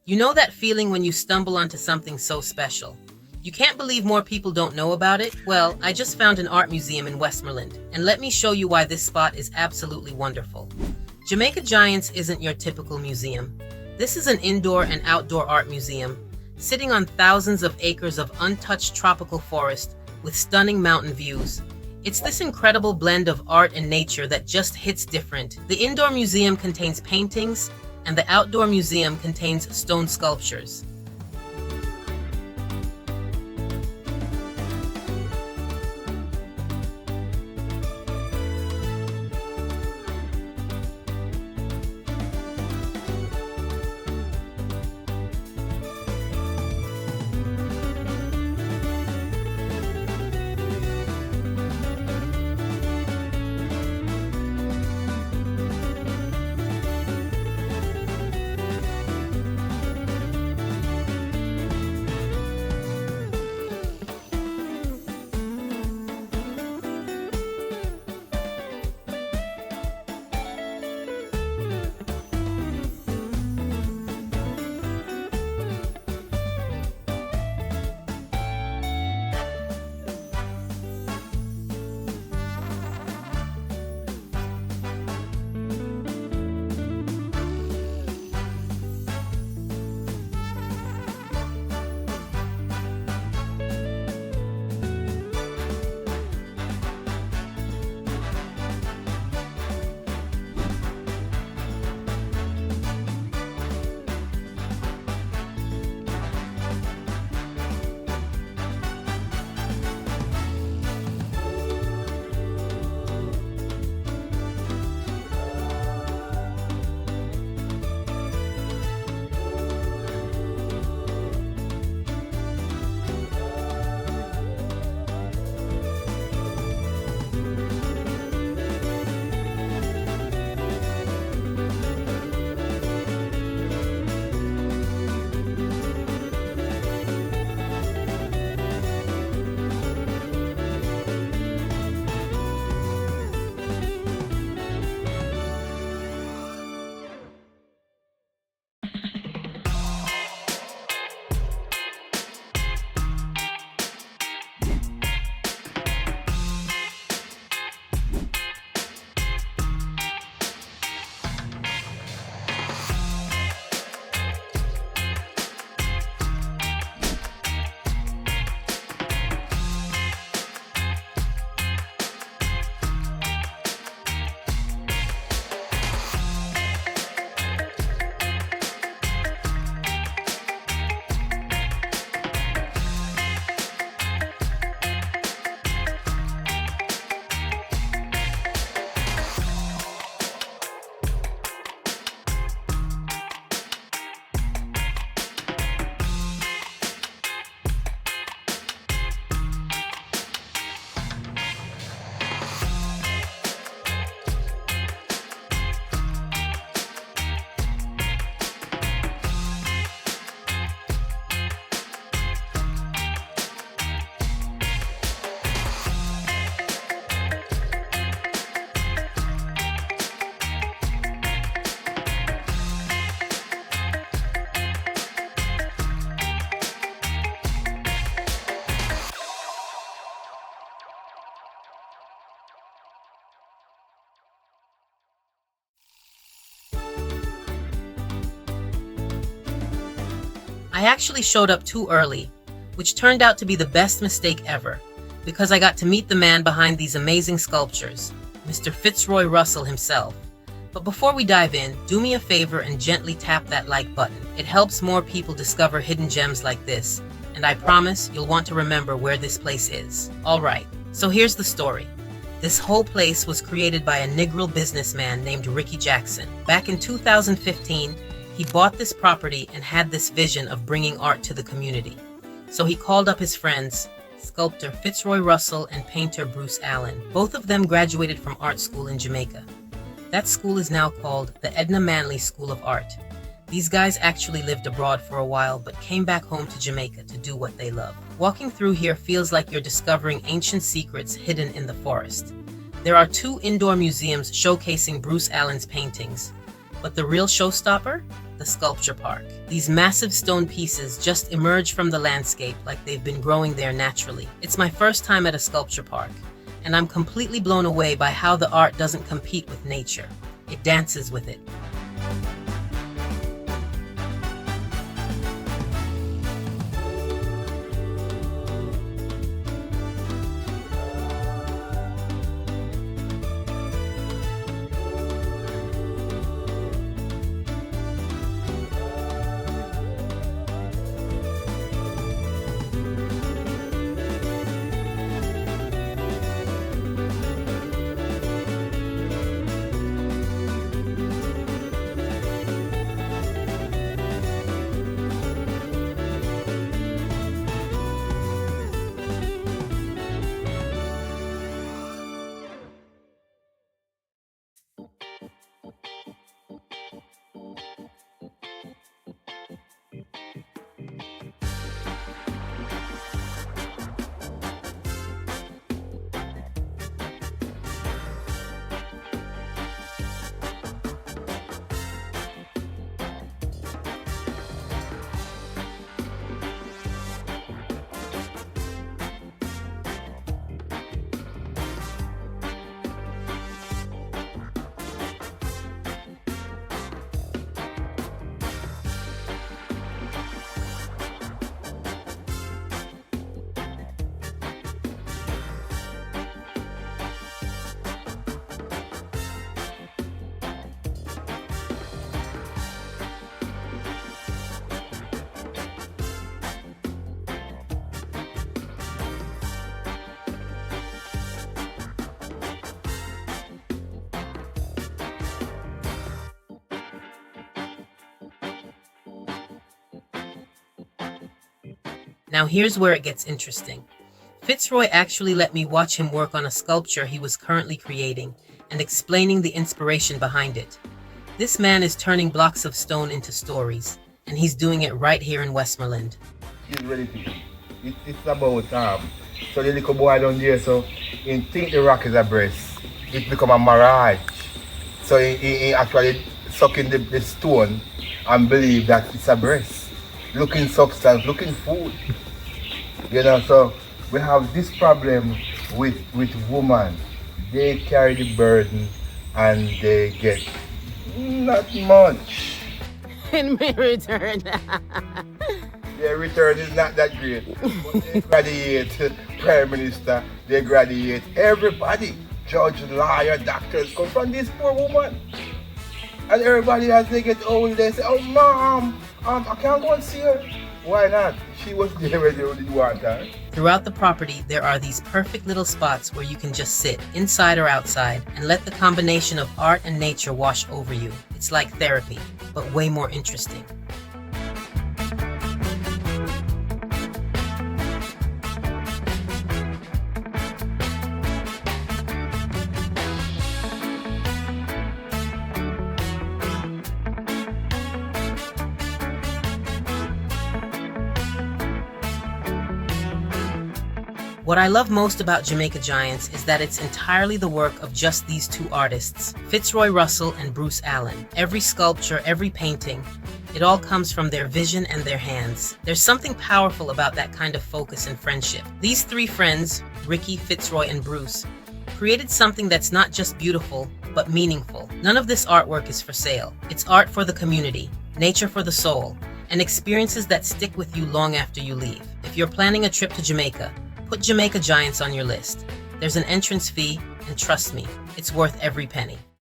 You know that feeling when you stumble onto something so special? You can't believe more people don't know about it? Well, I just found an art museum in Westmoreland, and let me show you why this spot is absolutely wonderful. Jamaica Giants isn't your typical museum. This is an indoor and outdoor art museum, sitting on thousands of acres of untouched tropical forest with stunning mountain views. It's this incredible blend of art and nature that just hits different. The indoor museum contains paintings, and the outdoor museum contains stone sculptures. I actually showed up too early, which turned out to be the best mistake ever, because I got to meet the man behind these amazing sculptures, Mr. Fitzroy Russell himself. But before we dive in, do me a favor and gently tap that like button. It helps more people discover hidden gems like this, and I promise you'll want to remember where this place is. Alright, so here's the story. This whole place was created by a Negro businessman named Ricky Jackson. Back in 2015, he bought this property and had this vision of bringing art to the community. So he called up his friends, sculptor Fitzroy Russell and painter Bruce Allen. Both of them graduated from art school in Jamaica. That school is now called the Edna Manley School of Art. These guys actually lived abroad for a while, but came back home to Jamaica to do what they love. Walking through here feels like you're discovering ancient secrets hidden in the forest. There are 2 indoor museums showcasing Bruce Allen's paintings. But the real showstopper? The sculpture park. These massive stone pieces just emerge from the landscape like they've been growing there naturally. It's my first time at a sculpture park, and I'm completely blown away by how the art doesn't compete with nature. It dances with it. Now here's where it gets interesting. Fitzroy actually let me watch him work on a sculpture he was currently creating and explaining the inspiration behind it. This man is turning blocks of stone into stories, and he's doing it right here in Westmoreland. It's really it's about so the little boy down there, so he think the rock is a breast. It become a mirage. So he actually sucking the stone and believe that it's a breast. Looking substance, looking food. You know, so we have this problem with women. They carry the burden and they get not much. In return. Their return is not that great. But they graduate prime minister, they graduate everybody. Judge, lawyer, doctors come from this poor woman. And everybody as they get old, they say, oh mom, I can't go and see her. Why not? She was there when you didn't want her. Throughout the property, there are these perfect little spots where you can just sit, inside or outside, and let the combination of art and nature wash over you. It's like therapy, but way more interesting. What I love most about Jamaica Giants is that it's entirely the work of just these two artists, Fitzroy Russell and Bruce Allen. Every sculpture, every painting, it all comes from their vision and their hands. There's something powerful about that kind of focus and friendship. These three friends, Ricky, Fitzroy, and Bruce, created something that's not just beautiful, but meaningful. None of this artwork is for sale. It's art for the community, nature for the soul, and experiences that stick with you long after you leave. If you're planning a trip to Jamaica, put Jamaica Giants on your list. There's an entrance fee, and trust me, it's worth every penny.